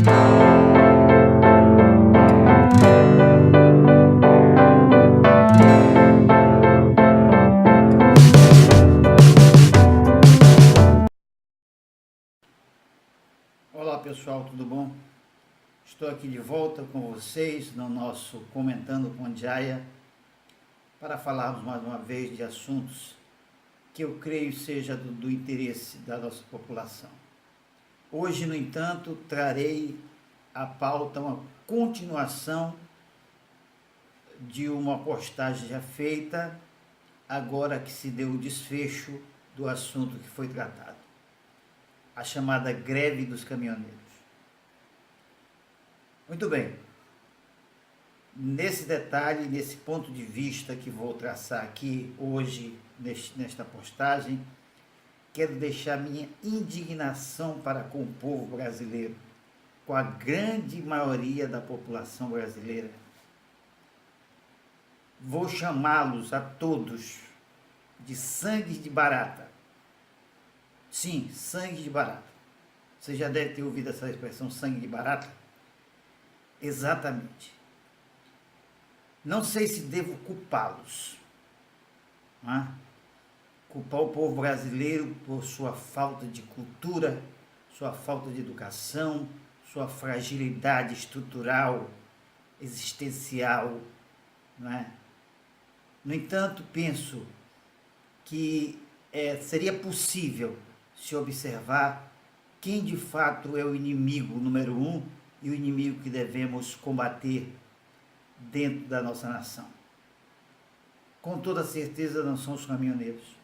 Olá pessoal, tudo bom? Estou aqui de volta com vocês no nosso Comentando com Jaya para falarmos mais uma vez de assuntos que eu creio seja do interesse da nossa população. Hoje, no entanto, trarei à pauta uma continuação de uma postagem já feita, agora que se deu o desfecho do assunto que foi tratado, a chamada greve dos caminhoneiros. Muito bem, nesse detalhe, nesse ponto de vista que vou traçar aqui hoje, nesta postagem, quero deixar minha indignação para com o povo brasileiro, com a grande maioria da população brasileira. Vou chamá-los a todos de sangue de barata. Sim, sangue de barata. Você já deve ter ouvido essa expressão, sangue de barata? Exatamente. Não sei se devo culpá-los, não é? Culpar o povo brasileiro por sua falta de cultura, sua falta de educação, sua fragilidade estrutural, existencial, não é? No entanto, penso que seria possível se observar quem de fato é o inimigo número um e o inimigo que devemos combater dentro da nossa nação. Com toda certeza não são os caminhoneiros.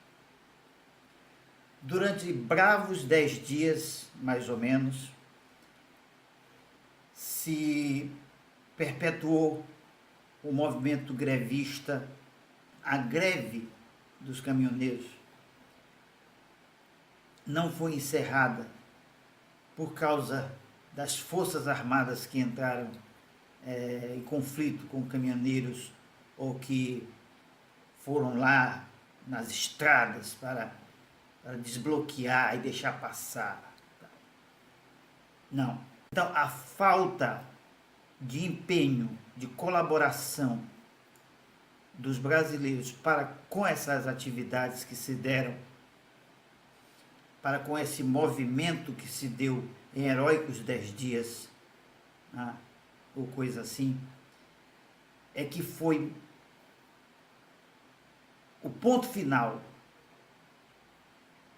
Durante bravos 10 dias, mais ou menos, se perpetuou o movimento grevista, a greve dos caminhoneiros não foi encerrada por causa das forças armadas que entraram em conflito com caminhoneiros ou que foram lá nas estradas para desbloquear e deixar passar. Não. Então, a falta de empenho, de colaboração dos brasileiros para com essas atividades que se deram, para com esse movimento que se deu em heróicos 10 dias, né, ou coisa assim, é que foi o ponto final,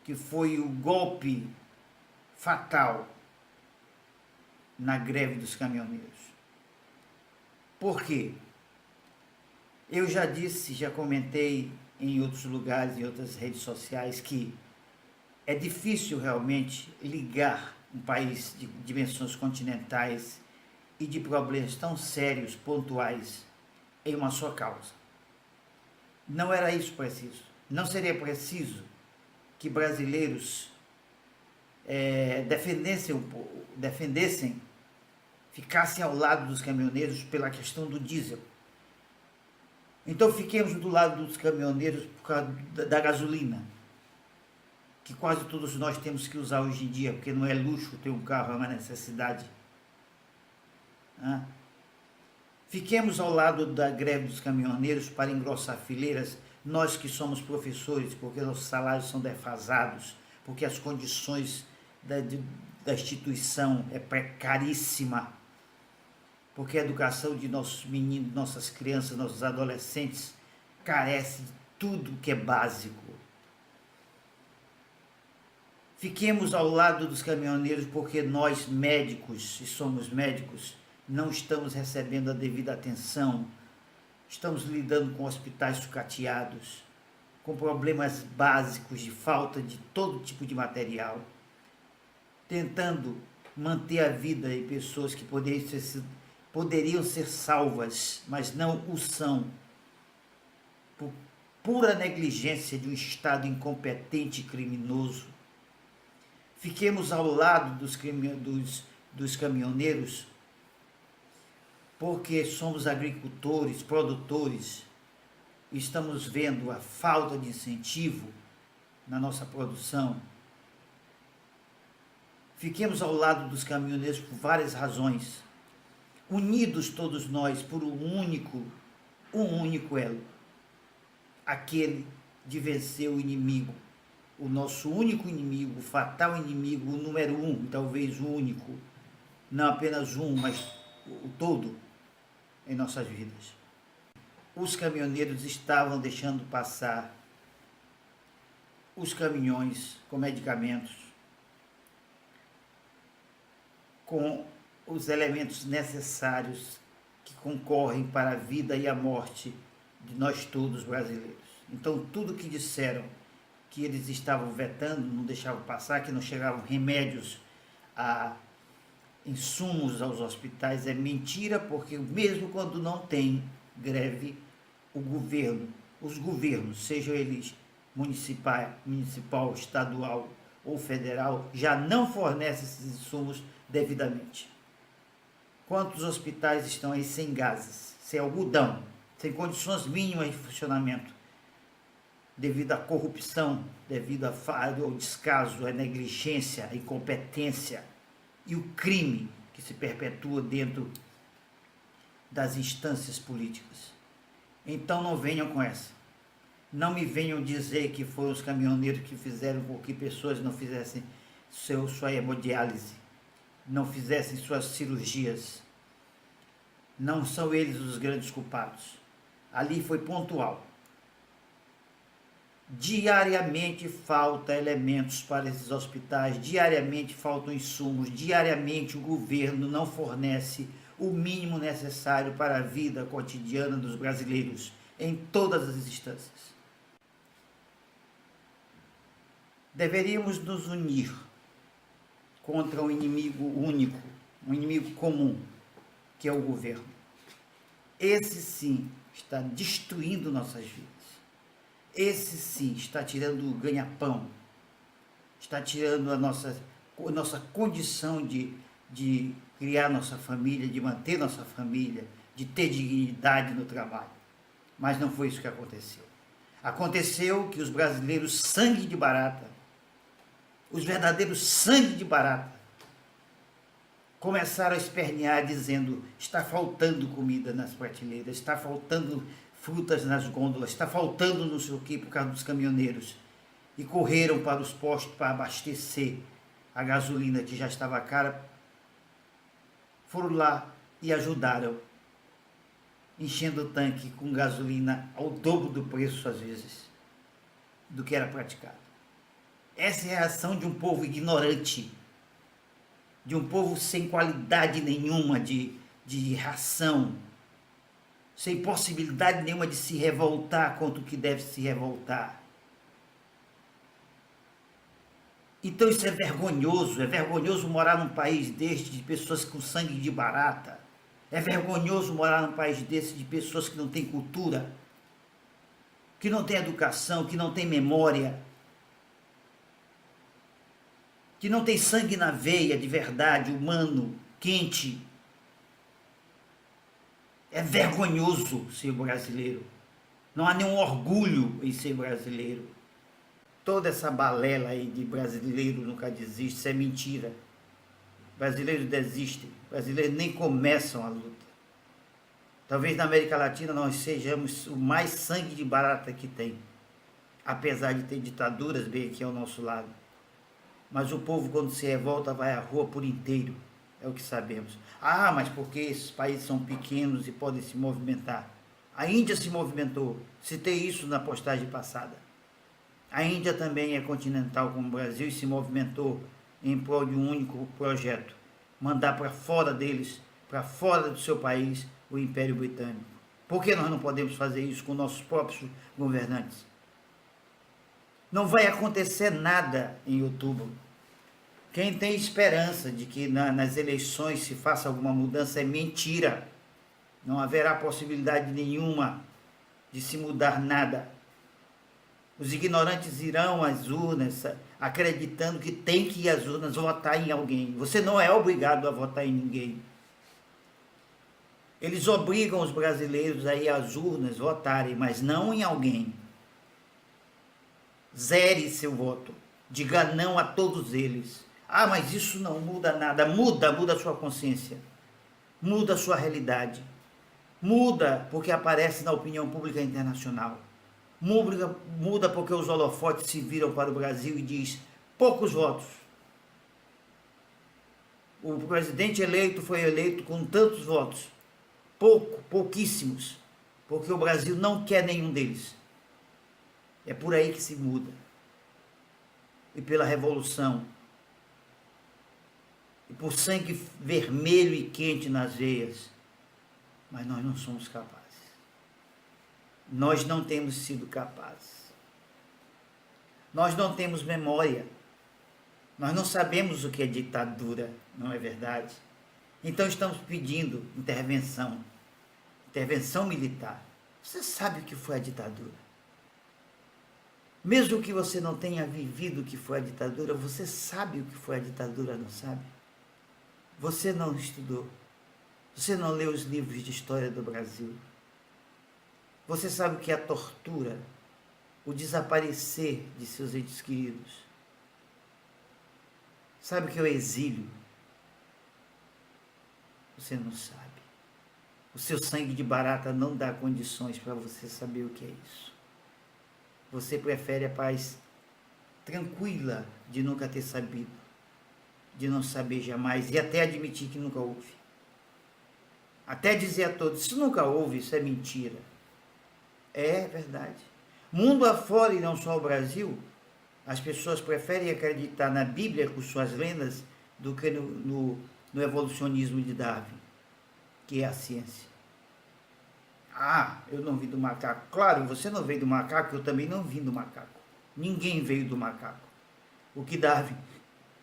que foi o golpe fatal na greve dos caminhoneiros. Por quê? Eu já disse, já comentei em outros lugares, em outras redes sociais, que é difícil realmente ligar um país de dimensões continentais e de problemas tão sérios, pontuais, em uma só causa. Não era isso preciso. Não seria preciso que brasileiros defendessem, ficassem ao lado dos caminhoneiros pela questão do diesel. Então fiquemos do lado dos caminhoneiros por causa da gasolina, que quase todos nós temos que usar hoje em dia, porque não é luxo ter um carro, é uma necessidade. Fiquemos ao lado da greve dos caminhoneiros para engrossar fileiras, nós que somos professores, porque nossos salários são defasados, porque as condições da instituição é precaríssima, porque a educação de nossos meninos, nossas crianças, nossos adolescentes carece de tudo que é básico. Fiquemos ao lado dos caminhoneiros porque nós médicos, e somos médicos, não estamos recebendo a devida atenção, estamos lidando com hospitais sucateados, com problemas básicos de falta de todo tipo de material, tentando manter a vida de pessoas que poderiam ser salvas, mas não o são, por pura negligência de um Estado incompetente e criminoso. Fiquemos ao lado dos caminhoneiros, porque somos agricultores, produtores, e estamos vendo a falta de incentivo na nossa produção. Fiquemos ao lado dos caminhoneiros por várias razões, unidos todos nós por um único elo, aquele de vencer o inimigo, o nosso único inimigo, o fatal inimigo, o número um, talvez o único, não apenas um, mas o todo em nossas vidas. Os caminhoneiros estavam deixando passar os caminhões com medicamentos, com os elementos necessários que concorrem para a vida e a morte de nós todos brasileiros. Então, tudo que disseram que eles estavam vetando, não deixavam passar, que não chegavam remédios a insumos aos hospitais, é mentira, porque mesmo quando não tem greve, o governo, os governos, sejam eles municipal, estadual ou federal, já não fornecem esses insumos devidamente. Quantos hospitais estão aí sem gases, sem algodão, sem condições mínimas de funcionamento, devido à corrupção, devido à falha, ao descaso, à negligência, à incompetência e o crime que se perpetua dentro das instâncias políticas. Então não venham com essa. Não me venham dizer que foram os caminhoneiros que fizeram com que pessoas não fizessem sua hemodiálise, não fizessem suas cirurgias. Não são eles os grandes culpados. Ali foi pontual. Diariamente falta elementos para esses hospitais, diariamente faltam insumos, diariamente o governo não fornece o mínimo necessário para a vida cotidiana dos brasileiros, em todas as instâncias. Deveríamos nos unir contra um inimigo único, um inimigo comum, que é o governo. Esse sim está destruindo nossas vidas. Esse sim está tirando o ganha-pão, está tirando a nossa condição de criar nossa família, de manter nossa família, de ter dignidade no trabalho. Mas não foi isso que aconteceu. Aconteceu que os brasileiros sangue de barata, os verdadeiros sangue de barata, começaram a espernear dizendo: está faltando comida nas prateleiras, está faltando frutas nas gôndolas, está faltando não sei o que por causa dos caminhoneiros. E correram para os postos para abastecer a gasolina que já estava cara. Foram lá e ajudaram, enchendo o tanque com gasolina ao dobro do preço, às vezes, do que era praticado. Essa é a reação de um povo ignorante, de um povo sem qualidade nenhuma de ração, sem possibilidade nenhuma de se revoltar contra o que deve se revoltar. Então isso é vergonhoso morar num país deste de pessoas com sangue de barata. É vergonhoso morar num país desse de pessoas que não têm cultura, que não têm educação, que não têm memória, que não têm sangue na veia de verdade, humano, quente. É vergonhoso ser brasileiro. Não há nenhum orgulho em ser brasileiro. Toda essa balela aí de brasileiro nunca desiste, isso é mentira. Brasileiros desistem, brasileiros nem começam a luta. Talvez na América Latina nós sejamos o mais sangue de barata que tem, apesar de ter ditaduras bem aqui ao nosso lado. Mas o povo, quando se revolta, vai à rua por inteiro, é o que sabemos. Ah, mas porque esses países são pequenos e podem se movimentar. A Índia se movimentou, citei isso na postagem passada. A Índia também é continental como o Brasil e se movimentou em prol de um único projeto: mandar para fora deles, para fora do seu país, o Império Britânico. Por que nós não podemos fazer isso com nossos próprios governantes? Não vai acontecer nada em outubro. Quem tem esperança de que nas eleições se faça alguma mudança é mentira. Não haverá possibilidade nenhuma de se mudar nada. Os ignorantes irão às urnas acreditando que tem que ir às urnas votar em alguém. Você não é obrigado a votar em ninguém. Eles obrigam os brasileiros a ir às urnas votarem, mas não em alguém. Zere seu voto. Diga não a todos eles. Ah, mas isso não muda nada. Muda a sua consciência. Muda a sua realidade. Muda porque aparece na opinião pública internacional. Muda porque os holofotes se viram para o Brasil e diz poucos votos. O presidente eleito foi eleito com tantos votos. Pouquíssimos. Porque o Brasil não quer nenhum deles. É por aí que se muda. E pela revolução. E por sangue vermelho e quente nas veias. Mas nós não somos capazes. Nós não temos sido capazes. Nós não temos memória. Nós não sabemos o que é ditadura, não é verdade? Então estamos pedindo intervenção militar. Você sabe o que foi a ditadura? Mesmo que você não tenha vivido o que foi a ditadura, você sabe o que foi a ditadura, não sabe? Você não estudou. Você não leu os livros de história do Brasil. Você sabe o que é a tortura, o desaparecer de seus entes queridos. Sabe o que é o exílio? Você não sabe. O seu sangue de barata não dá condições para você saber o que é isso. Você prefere a paz tranquila de nunca ter sabido, de não saber jamais e até admitir que nunca houve. Até dizer a todos, isso nunca houve, isso é mentira. É verdade. Mundo afora e não só o Brasil, as pessoas preferem acreditar na Bíblia com suas lendas do que no evolucionismo de Darwin, que é a ciência. Ah, eu não vim do macaco. Claro, você não veio do macaco, eu também não vim do macaco. Ninguém veio do macaco. O que Darwin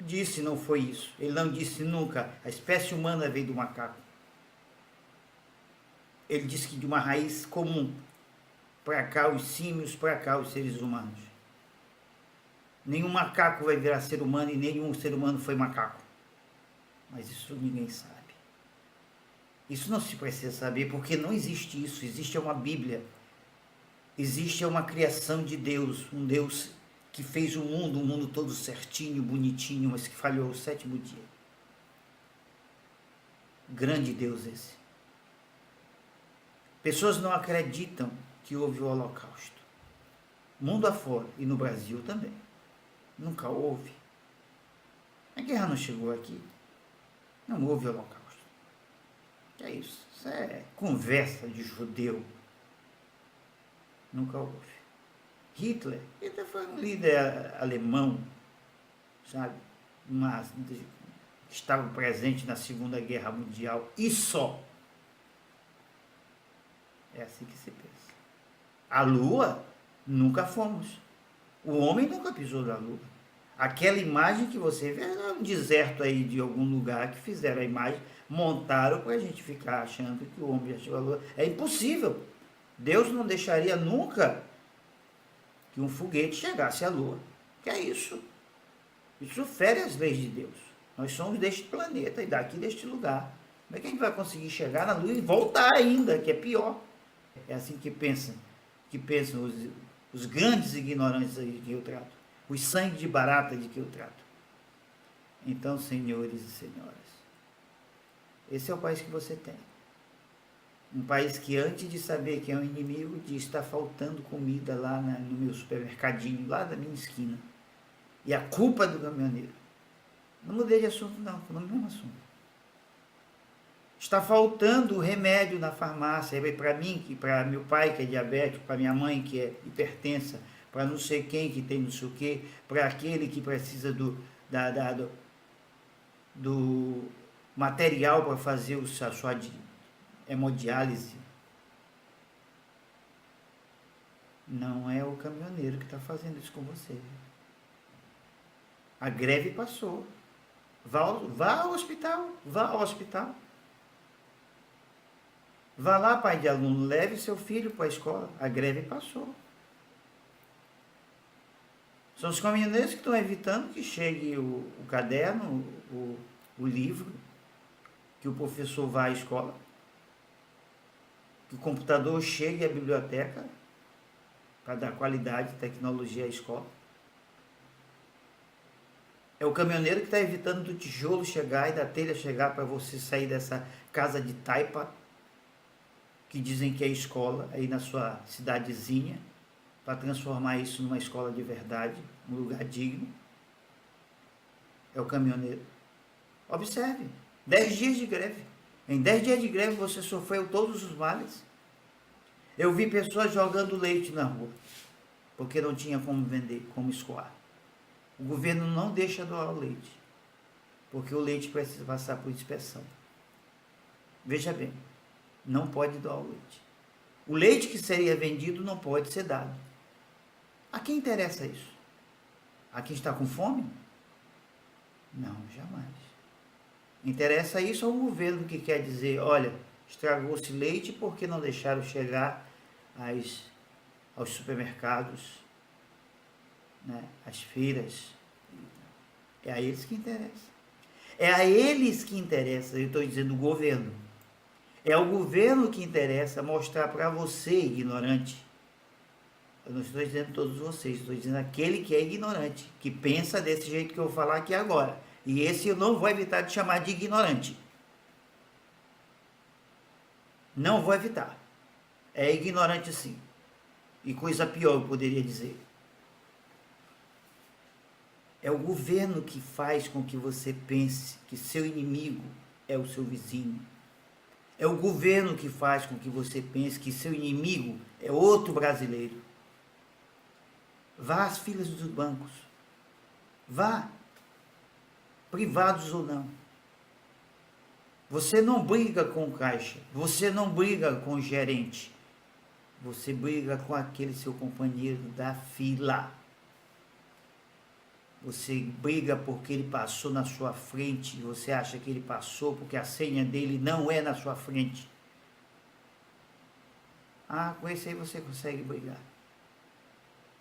disse não foi isso. Ele não disse nunca, a espécie humana veio do macaco. Ele disse que de uma raiz comum, para cá os símios, para cá os seres humanos. Nenhum macaco vai virar ser humano e nenhum ser humano foi macaco. Mas isso ninguém sabe. Isso não se precisa saber, porque não existe isso. Existe uma Bíblia. Existe uma criação de Deus. Um Deus que fez o mundo todo certinho, bonitinho, mas que falhou o sétimo dia. Grande Deus esse. Pessoas não acreditam que houve o Holocausto. Mundo afora, e no Brasil também. Nunca houve. A guerra não chegou aqui. Não houve Holocausto. Que é isso? Isso é conversa de judeu. Nunca houve. Hitler foi um líder alemão, sabe? Estava presente na Segunda Guerra Mundial e só. É assim que se pensa. A Lua, nunca fomos. O homem nunca pisou na Lua. Aquela imagem que você vê é um deserto aí de algum lugar que fizeram a imagem, montaram para a gente ficar achando que o homem já chegou à Lua. É impossível. Deus não deixaria nunca que um foguete chegasse à Lua. Que é isso? Isso fere as leis de Deus. Nós somos deste planeta e daqui deste lugar. Como é que a gente vai conseguir chegar na Lua e voltar ainda, que é pior? É assim que pensam os grandes ignorantes aí que eu trato. Os sangue de barata de que eu trato. Então, senhores e senhoras, esse é o país que você tem. Um país que antes de saber que é um inimigo, diz, está faltando comida lá no meu supermercadinho, lá da minha esquina. E a culpa é do caminhoneiro. Não mudei de assunto não, estou no mesmo assunto. Está faltando remédio na farmácia, para mim, para meu pai que é diabético, para minha mãe que é hipertensa, para não sei quem que tem não sei o quê, para aquele que precisa do material para fazer a sua hemodiálise. Não é o caminhoneiro que está fazendo isso com você. A greve passou. Vá ao hospital, vá ao hospital. Vá lá, pai de aluno, leve seu filho para a escola. A greve passou. São os caminhoneiros que estão evitando que chegue o caderno, o livro, que o professor vá à escola, que o computador chegue à biblioteca para dar qualidade e tecnologia à escola. É o caminhoneiro que está evitando do tijolo chegar e da telha chegar para você sair dessa casa de taipa, que dizem que é escola, aí na sua cidadezinha, para transformar isso numa escola de verdade, num lugar digno. É o caminhoneiro. Observe, 10 dias de greve. Em 10 dias de greve você sofreu todos os males. Eu vi pessoas jogando leite na rua, porque não tinha como vender, como escoar. O governo não deixa doar o leite, porque o leite precisa passar por inspeção. Veja bem, não pode doar o leite. O leite que seria vendido não pode ser dado. A quem interessa isso? A quem está com fome? Não, jamais. Interessa isso ao governo que quer dizer, olha, estragou-se leite porque não deixaram chegar aos supermercados, né, às feiras. É a eles que interessa. É a eles que interessa, eu estou dizendo o governo. É o governo que interessa mostrar para você, ignorante. Eu não estou dizendo todos vocês, estou dizendo aquele que é ignorante, que pensa desse jeito que eu vou falar aqui agora. E esse eu não vou evitar de chamar de ignorante. Não vou evitar. É ignorante sim. E coisa pior eu poderia dizer. É o governo que faz com que você pense que seu inimigo é o seu vizinho. É o governo que faz com que você pense que seu inimigo é outro brasileiro. Vá às filas dos bancos. Vá. Privados ou não. Você não briga com o caixa. Você não briga com o gerente. Você briga com aquele seu companheiro da fila. Você briga porque ele passou na sua frente. Você acha que ele passou porque a senha dele não é na sua frente. Ah, com esse aí você consegue brigar.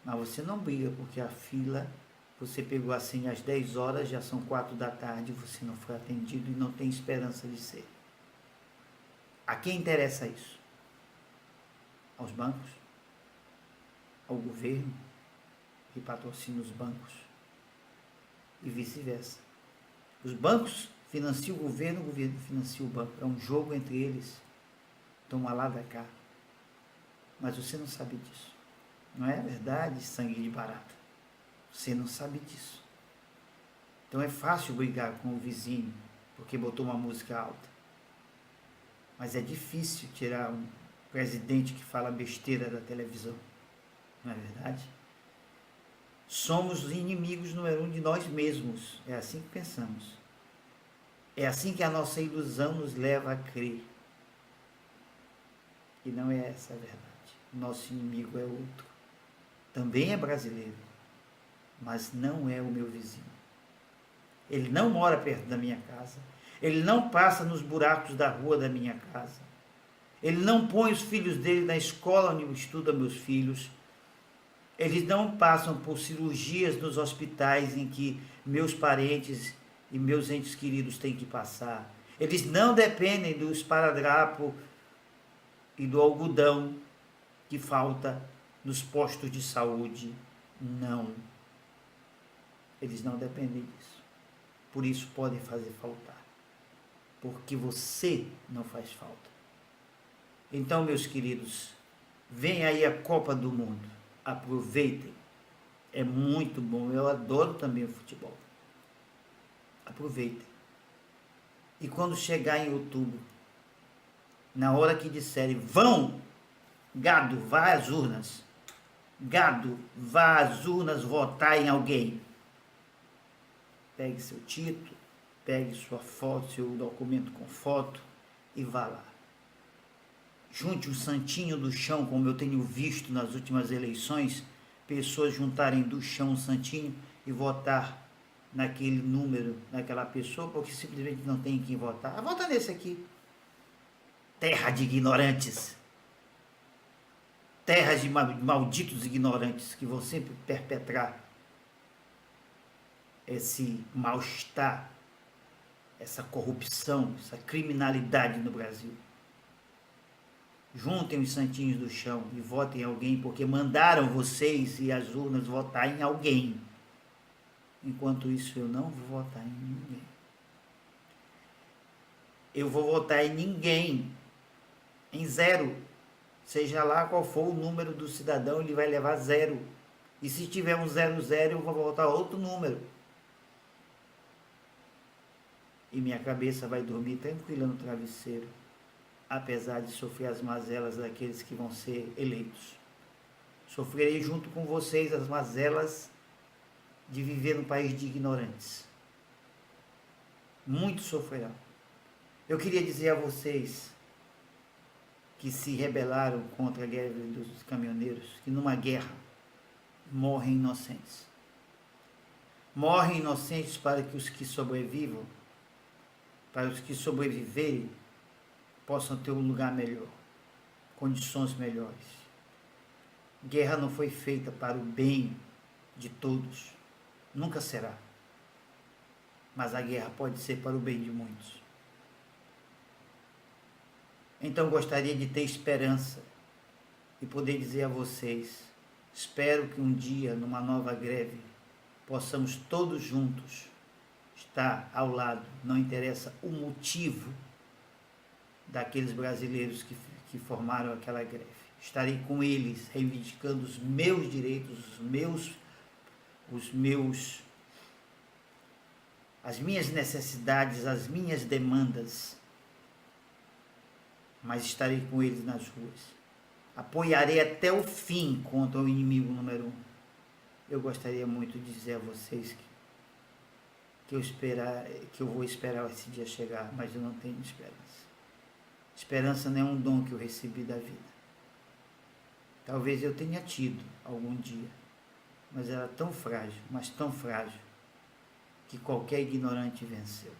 Mas você não briga porque a fila, você pegou a senha às 10 horas, já são 4 da tarde, você não foi atendido e não tem esperança de ser. A quem interessa isso? Aos bancos? Ao governo que patrocina os bancos? E vice-versa. Os bancos financiam o governo financia o banco. É um jogo entre eles. Toma lá da cá. Mas você não sabe disso. Não é verdade, sangue de barata. Você não sabe disso. Então é fácil brigar com o vizinho porque botou uma música alta. Mas é difícil tirar um presidente que fala besteira da televisão. Não é verdade? Somos os inimigos número 1 de nós mesmos. É assim que pensamos. É assim que a nossa ilusão nos leva a crer. E não é essa a verdade. Nosso inimigo é outro. Também é brasileiro, mas não é o meu vizinho. Ele não mora perto da minha casa. Ele não passa nos buracos da rua da minha casa. Ele não põe os filhos dele na escola onde estudam meus filhos. Eles não passam por cirurgias nos hospitais em que meus parentes e meus entes queridos têm que passar. Eles não dependem do esparadrapo e do algodão que falta nos postos de saúde. Não. Eles não dependem disso. Por isso podem fazer faltar. Porque você não faz falta. Então, meus queridos, vem aí a Copa do Mundo. Aproveitem. É muito bom. Eu adoro também o futebol. Aproveitem. E quando chegar em outubro, na hora que disserem, vão, gado, vá às urnas. Gado, vá às urnas votar em alguém. Pegue seu título, pegue sua foto, seu documento com foto e vá lá. Junte um santinho do chão, como eu tenho visto nas últimas eleições, pessoas juntarem do chão um santinho e votar naquele número, naquela pessoa, porque simplesmente não tem quem votar. Vota nesse aqui. Terra de ignorantes. Terra de malditos ignorantes que vão sempre perpetrar esse mal-estar, essa corrupção, essa criminalidade no Brasil. Juntem os santinhos do chão e votem em alguém, porque mandaram vocês e as urnas votar em alguém. Enquanto isso, eu não vou votar em ninguém. Eu vou votar em ninguém, em zero. Seja lá qual for o número do cidadão, ele vai levar zero. E se tiver um 00, eu vou votar outro número. E minha cabeça vai dormir tranquila no travesseiro, apesar de sofrer as mazelas daqueles que vão ser eleitos. Sofrerei junto com vocês as mazelas de viver num país de ignorantes. Muitos sofrerão. Eu queria dizer a vocês que se rebelaram contra a greve dos caminhoneiros, que numa guerra morrem inocentes. Morrem inocentes para que os que sobrevivam, para os que sobreviverem, possam ter um lugar melhor, condições melhores. Guerra não foi feita para o bem de todos, nunca será. Mas a guerra pode ser para o bem de muitos. Então gostaria de ter esperança e poder dizer a vocês, espero que um dia, numa nova greve, possamos todos juntos estar ao lado, não interessa o motivo daqueles brasileiros que formaram aquela greve. Estarei com eles, reivindicando os meus direitos, as minhas necessidades, as minhas demandas, mas estarei com eles nas ruas. Apoiarei até o fim contra o inimigo número 1. Eu gostaria muito de dizer a vocês que eu vou esperar esse dia chegar, mas eu não tenho esperança. Esperança não é um dom que eu recebi da vida. Talvez eu tenha tido algum dia, mas era tão frágil, mas tão frágil, que qualquer ignorante venceu.